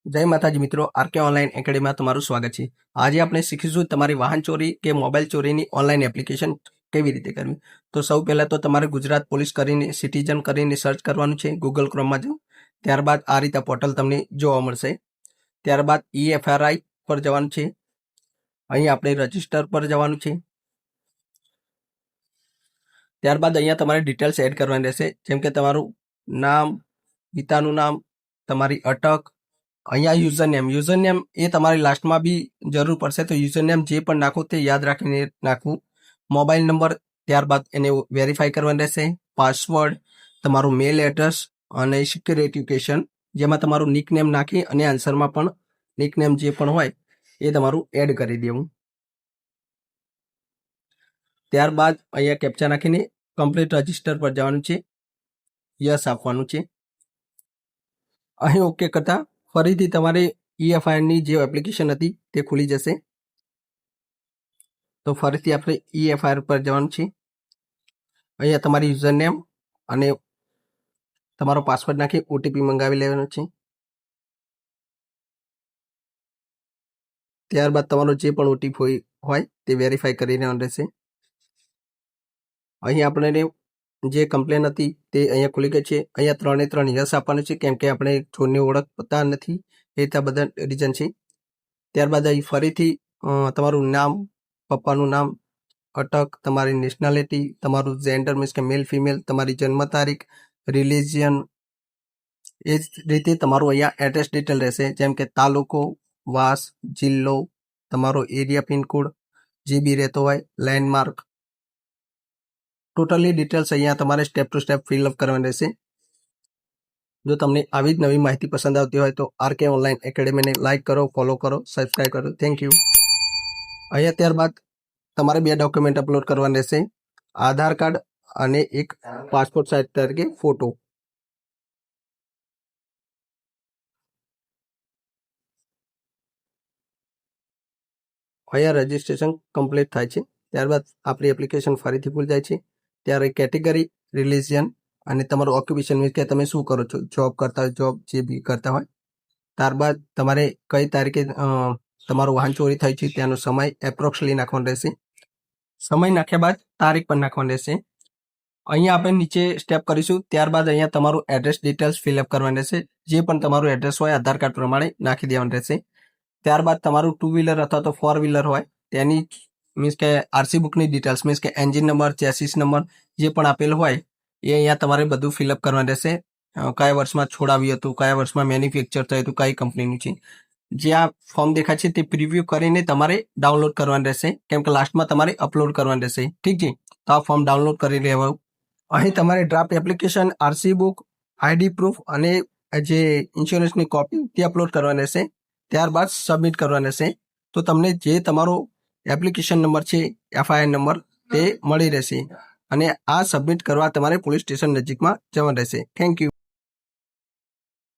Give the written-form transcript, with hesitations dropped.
જય માતાજી મિત્રો, આરકે ઓનલાઈન એકેડમીમાં તમારું સ્વાગત છે। આજે આપણે શીખીશું તમારી વાહન ચોરી કે મોબાઈલ ચોરીની ઓનલાઈન એપ્લિકેશન કેવી રીતે કરવી। તો સૌ પહેલાં તો તમારે ગુજરાત પોલીસ કરીને સિટીઝન કરીને સર્ચ કરવાનું છે ગૂગલ ક્રોમમાં જાઓ। ત્યારબાદ આ રીતે પોર્ટલ તમને જોવા મળશે। ત્યારબાદ EFRI પર જવાનું છે। અહીં આપણે રજિસ્ટર પર જવાનું છે। ત્યારબાદ અહીંયા તમારે ડિટેલ્સ એડ કરવાની રહેશે, જેમ કે તમારું નામ, પિતાનું નામ, તમારી અટક। અહીંયા યુઝરનેમ એ તમારી લાસ્ટમાં બી જરૂર પડશે, તો યુઝરનેમ જે પણ નાખો તે યાદ રાખીને નાખવું। મોબાઈલ નંબર, ત્યારબાદ એને વેરીફાઈ કરવાનું રહેશે। પાસવર્ડ, તમારું મેલ એડ્રેસ અને સિક્યોરિટી ક્વેશ્ચન, જેમાં તમારું નિકનેમ નાખી અને આન્સરમાં પણ નિકનેમ જે પણ હોય એ તમારું એડ કરી દેવું। ત્યારબાદ અહીંયા કેપ્ચા નાખીને કમ્પ્લીટ રજિસ્ટર પર જવાનું છે, યસ આપવાનું છે। અહીં ઓકે કરતા ફરીથી તમારે EFRની જે એપ્લિકેશન હતી તે ખુલી જશે। તો ફરીથી આપણે EFR પર જવાનું છે। અહીંયા તમારી યુઝરનેમ અને તમારો પાસવર્ડ નાખી OTP મંગાવી લેવાનો છે। ત્યારબાદ તમારો જે પણ OTP હોય તે વેરીફાઈ કરી લેવાનો રહેશે। અહીં આપણે જે કમ્પ્લેન હતી તે અહીંયા ખુલી ગઈ છે। અહીંયા 3 યસ આપવાનું છે, કેમ કે આપણે ચોરને ઓળખતા નથી, એ રીતે બધા રીઝન છે। ત્યારબાદ અહીં ફરીથી તમારું નામ, પપ્પાનું નામ, અટક, તમારી નેશનાલિટી, તમારું જેન્ડર મીન્સ કે મેલ ફિમેલ, તમારી જન્મ તારીખ, રિલિજિયન, એ જ રીતે તમારું અહીંયા એડ્રેસ ડિટેલ રહેશે, જેમ કે તાલુકો, વાસ, જિલ્લો, તમારો એરિયા પિનકોડ, જે બી રહેતો હોય, લેન્ડમાર્ક, ટોટલી ડિટેલ્સ અહીંયા તમારે સ્ટેપ ટુ સ્ટેપ ફિલઅપ કરવાની રહેશે। જો તમને આવી જ નવી માહિતી પસંદ આવતી હોય તો આરકે ઓનલાઈન એકેડમીને લાઇક કરો, ફોલો કરો, સબસ્ક્રાઈબ કરો। Thank you. અહીંયા ત્યારબાદ તમારે 2 ડોક્યુમેન્ટ અપલોડ કરવાના રહેશે, આધાર કાર્ડ અને એક પાસપોર્ટ સાઇઝ તરીકે ફોટો। અહીંયા રજિસ્ટ્રેશન કમ્પ્લીટ થાય છે। ત્યારબાદ આપણી એપ્લિકેશન ફરીથી ખુલી જાય છે। ત્યારે કેટેગરી, રિલિજિયન અને તમારું ઓક્યુપેશન મીન્સ કે તમે શું કરો છો, જોબ કરતા હોય, જોબ જે બી કરતા હોય। ત્યારબાદ તમારે કઈ તારીખે તમારું વાહન ચોરી થયું છે ત્યાંનો સમય એપ્રોક્સલી નાખવાનો રહેશે। સમય નાખ્યા બાદ તારીખ પણ નાખવાની રહેશે। અહીંયા આપણે નીચે સ્ટેપ કરીશું, ત્યારબાદ અહીંયા તમારું એડ્રેસ ડિટેલ્સ ફિલઅપ કરવાની રહેશે, જે પણ તમારું એડ્રેસ હોય આધાર કાર્ડ પ્રમાણે નાખી દેવાનું રહેશે। ત્યારબાદ તમારું 2 વ્હીલર અથવા તો 4 વ્હીલર હોય તેની મીન્સ કે RC બુકની ડિટેલ્સ મીન્સ કે એન્જિન નંબર, ચેસિસ નંબર જે પણ આપેલ હોય એ અહીંયા તમારે બધું ફિલઅપ કરવાનું રહેશે। કયા વર્ષમાં છોડાવ્યું હતું, કયા વર્ષમાં મેન્યુફેક્ચર થયું હતું, કઈ કંપનીનું છે। જે આ ફોર્મ દેખાય છે તે પ્રિવ્યૂ કરીને તમારે ડાઉનલોડ કરવાનું રહેશે, કેમ કે લાસ્ટમાં તમારે અપલોડ કરવાનું રહેશે। ઠીક છે, તો આ ફોર્મ ડાઉનલોડ કરી લેવાનું। અહીં તમારે draft application, RC book, ID proof અને જે ઇન્સ્યોરન્સની કોપી તે અપલોડ કરવાની રહેશે। ત્યારબાદ સબમિટ કરવાનું રહેશે, તો તમને જે તમારો એપ્લિકેશન નંબર છે, FIR નંબર તે મળી રહેશે। અને આ સબમિટ કરવા તમારે પોલીસ સ્ટેશન નજીકમાં જવાનું રહેશે। Thank you.